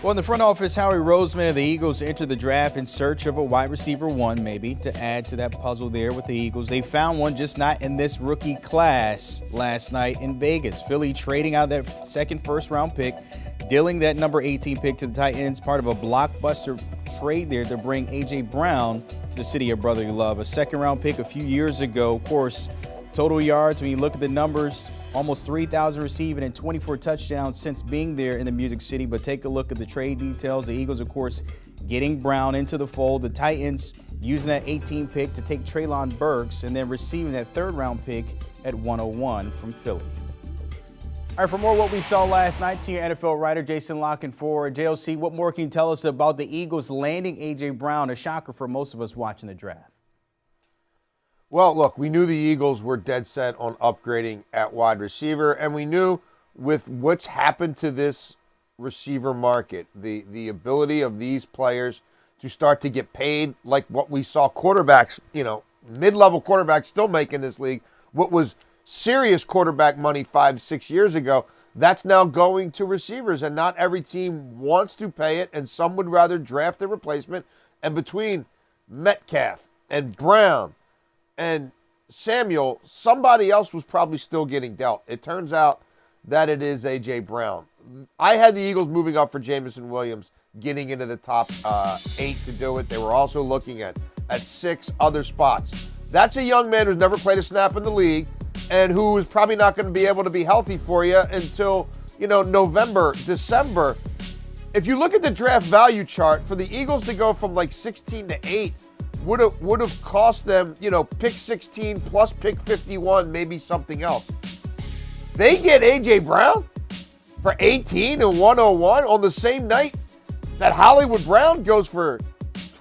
Well, in the front office, Howie Roseman and the Eagles entered the draft in search of a wide receiver one, maybe, to add to that puzzle there with the Eagles. They found one, just not in this rookie class last night in Vegas. Philly trading out that second first-round pick, dealing that number 18 pick to the Titans, part of a blockbuster trade there to bring A.J. Brown to the city of brotherly love. A second-round pick a few years ago. Of course, total yards, when you look at the numbers, almost 3,000 receiving and 24 touchdowns since being there in the Music City. But take a look at the trade details. The Eagles, of course, getting Brown into the fold. The Titans using that 18 pick to take Treylon Burks and then receiving that third-round pick at 101 from Philly. All right, for more what we saw last night, senior NFL writer Jason La Canfora. JLC, what more can you tell us about the Eagles landing A.J. Brown, a shocker for most of us watching the draft? Well, look, we knew the Eagles were dead set on upgrading at wide receiver, and we knew with what's happened to this receiver market, the ability of these players to start to get paid like what we saw quarterbacks, mid-level quarterbacks still make in this league, what was serious quarterback money 5-6 years ago, that's now going to receivers, and not every team wants to pay it, and some would rather draft a replacement. And between Metcalf and Brown and Samuel, somebody else was probably still getting dealt. It turns out that it is A.J. Brown. I had the Eagles moving up for Jamison Williams, getting into the top 8 to do it. They were also looking at 6 other spots. That's a young man who's never played a snap in the league and who is probably not going to be able to be healthy for you until, November, December. If you look at the draft value chart, for the Eagles to go from like 16 to 8, would have cost them, pick 16 plus pick 51, maybe something else. They get A.J. Brown for 18 and 101 on the same night that Hollywood Brown goes for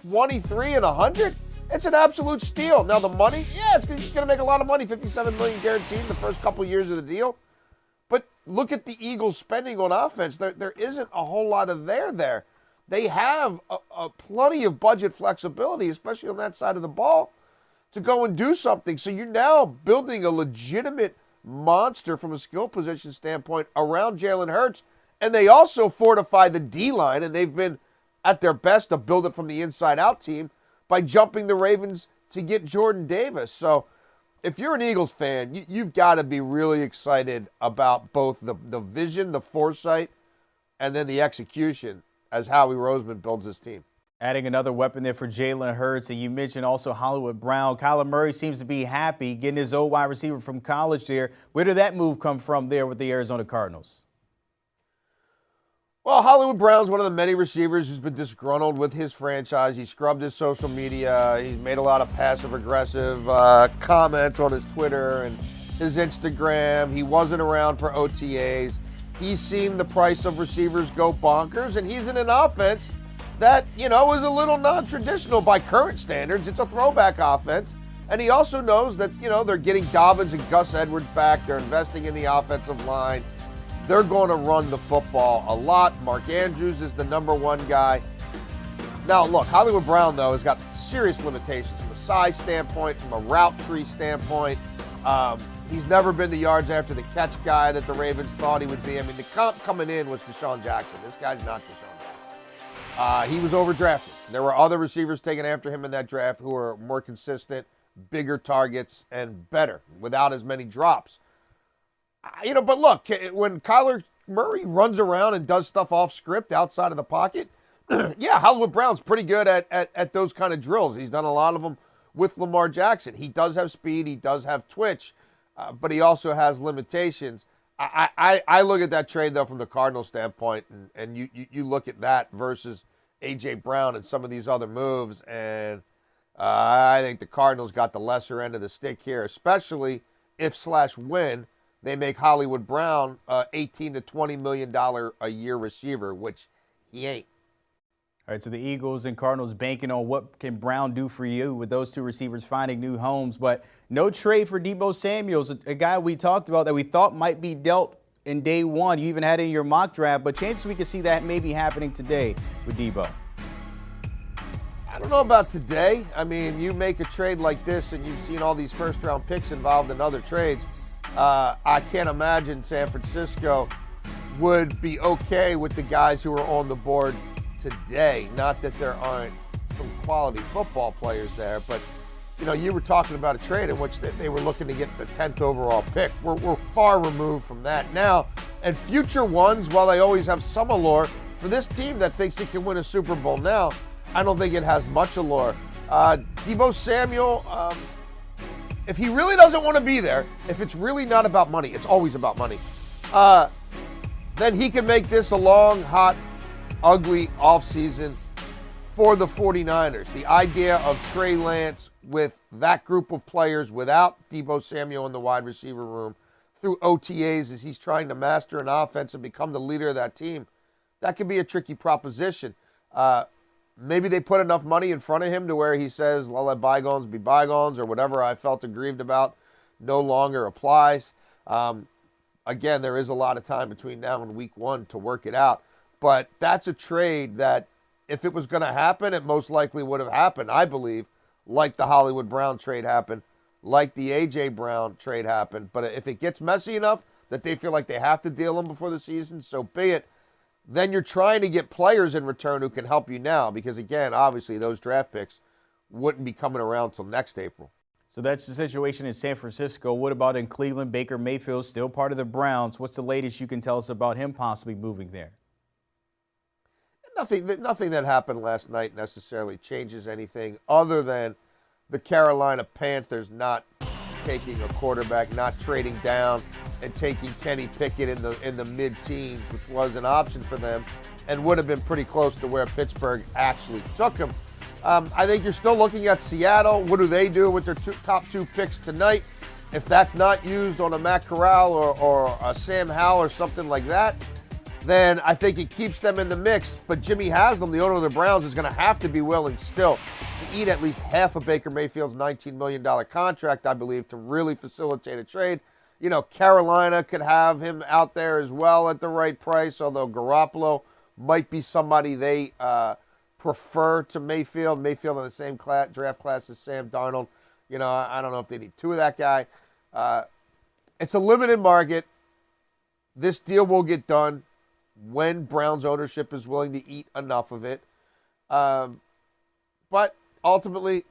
23 and 100. It's an absolute steal. Now the money, it's going to make a lot of money, $57 million guaranteed in the first couple years of the deal. But look at the Eagles spending on offense. There isn't a whole lot of there. They have a plenty of budget flexibility, especially on that side of the ball, to go and do something. So you're now building a legitimate monster from a skill position standpoint around Jalen Hurts. And they also fortify the D-line, and they've been at their best to build it from the inside out team by jumping the Ravens to get Jordan Davis. So if you're an Eagles fan, you've got to be really excited about both the vision, the foresight, and then the execution as Howie Roseman builds his team. Adding another weapon there for Jalen Hurts, and you mentioned also Hollywood Brown. Kyler Murray seems to be happy getting his old wide receiver from college there. Where did that move come from there with the Arizona Cardinals? Well, Hollywood Brown's one of the many receivers who's been disgruntled with his franchise. He scrubbed his social media. He's made a lot of passive-aggressive comments on his Twitter and his Instagram. He wasn't around for OTAs. He's seen the price of receivers go bonkers, and he's in an offense that, is a little non-traditional by current standards. It's a throwback offense. And he also knows that, they're getting Dobbins and Gus Edwards back. They're investing in the offensive line. They're going to run the football a lot. Mark Andrews is the number one guy. Now, look, Hollywood Brown, though, has got serious limitations from a size standpoint, from a route tree standpoint. He's never been the yards after the catch guy that the Ravens thought he would be. I mean, the comp coming in was Deshaun Jackson. This guy's not Deshaun Jackson. He was overdrafted. There were other receivers taken after him in that draft who were more consistent, bigger targets, and better without as many drops. But look, when Kyler Murray runs around and does stuff off script outside of the pocket, Hollywood Brown's pretty good at those kind of drills. He's done a lot of them with Lamar Jackson. He does have speed. He does have twitch, but he also has limitations. I look at that trade, though, from the Cardinals standpoint, and you look at that versus A.J. Brown and some of these other moves, and I think the Cardinals got the lesser end of the stick here, especially if/when they make Hollywood Brown $18 to $20 million a year receiver, which he ain't. All right, so the Eagles and Cardinals banking on what can Brown do for you with those two receivers finding new homes. But no trade for Deebo Samuel, a guy we talked about that we thought might be dealt in day one. You even had it in your mock draft, but chances we could see that maybe happening today with Deebo. I don't know about today. I mean, you make a trade like this and you've seen all these first-round picks involved in other trades. I can't imagine San Francisco would be okay with the guys who are on the board today. Not that there aren't some quality football players there, but you were talking about a trade in which they were looking to get the 10th overall pick. We're far removed from that now. And future ones, while they always have some allure, for this team that thinks it can win a Super Bowl now, I don't think it has much allure. Deebo Samuel, if he really doesn't want to be there, if it's really not about money, it's always about money, then he can make this a long, hot, ugly offseason for the 49ers. The idea of Trey Lance with that group of players without Deebo Samuel in the wide receiver room through OTAs as he's trying to master an offense and become the leader of that team, that could be a tricky proposition. Maybe they put enough money in front of him to where he says, I'll let bygones be bygones, or whatever I felt aggrieved about no longer applies. Again, there is a lot of time between now and week 1 to work it out. But that's a trade that, if it was going to happen, it most likely would have happened, I believe, like the Hollywood Brown trade happened, like the A.J. Brown trade happened. But if it gets messy enough that they feel like they have to deal him before the season, so be it. Then you're trying to get players in return who can help you now, because, again, obviously those draft picks wouldn't be coming around till next April. So that's the situation in San Francisco. What about in Cleveland? Baker Mayfield, still part of the Browns. What's the latest you can tell us about him possibly moving there? Nothing that happened last night necessarily changes anything other than the Carolina Panthers not taking a quarterback, not trading down and taking Kenny Pickett in the mid-teens, which was an option for them and would have been pretty close to where Pittsburgh actually took him. I think you're still looking at Seattle. What do they do with their top 2 picks tonight? If that's not used on a Matt Corral or a Sam Howell or something like that, then I think it keeps them in the mix. But Jimmy Haslam, the owner of the Browns, is going to have to be willing still to eat at least half of Baker Mayfield's $19 million contract, I believe, to really facilitate a trade. Carolina could have him out there as well at the right price, although Garoppolo might be somebody they prefer to Mayfield. Mayfield in the same draft class as Sam Darnold. I don't know if they need 2 of that guy. It's a limited market. This deal will get done when Browns ownership is willing to eat enough of it. But ultimately,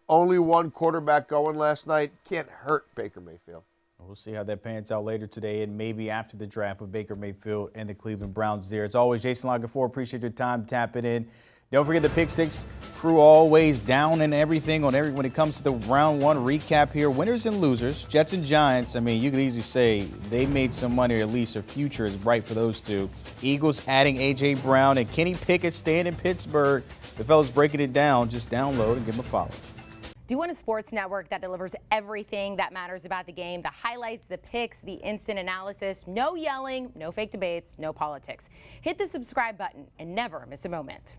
only one quarterback going last night can't hurt Baker Mayfield. We'll see how that pans out later today and maybe after the draft with Baker Mayfield and the Cleveland Browns there. As always, Jason Lagerford, appreciate your time tapping in. Don't forget the Pick Six crew always down and everything when it comes to the round 1 recap here. Winners and losers, Jets and Giants. I mean, you could easily say they made some money, or at least their future is bright for those two. Eagles adding A.J. Brown and Kenny Pickett staying in Pittsburgh. The fellas breaking it down. Just download and give them a follow. Do you want a sports network that delivers everything that matters about the game? The highlights, the picks, the instant analysis, no yelling, no fake debates, no politics. Hit the subscribe button and never miss a moment.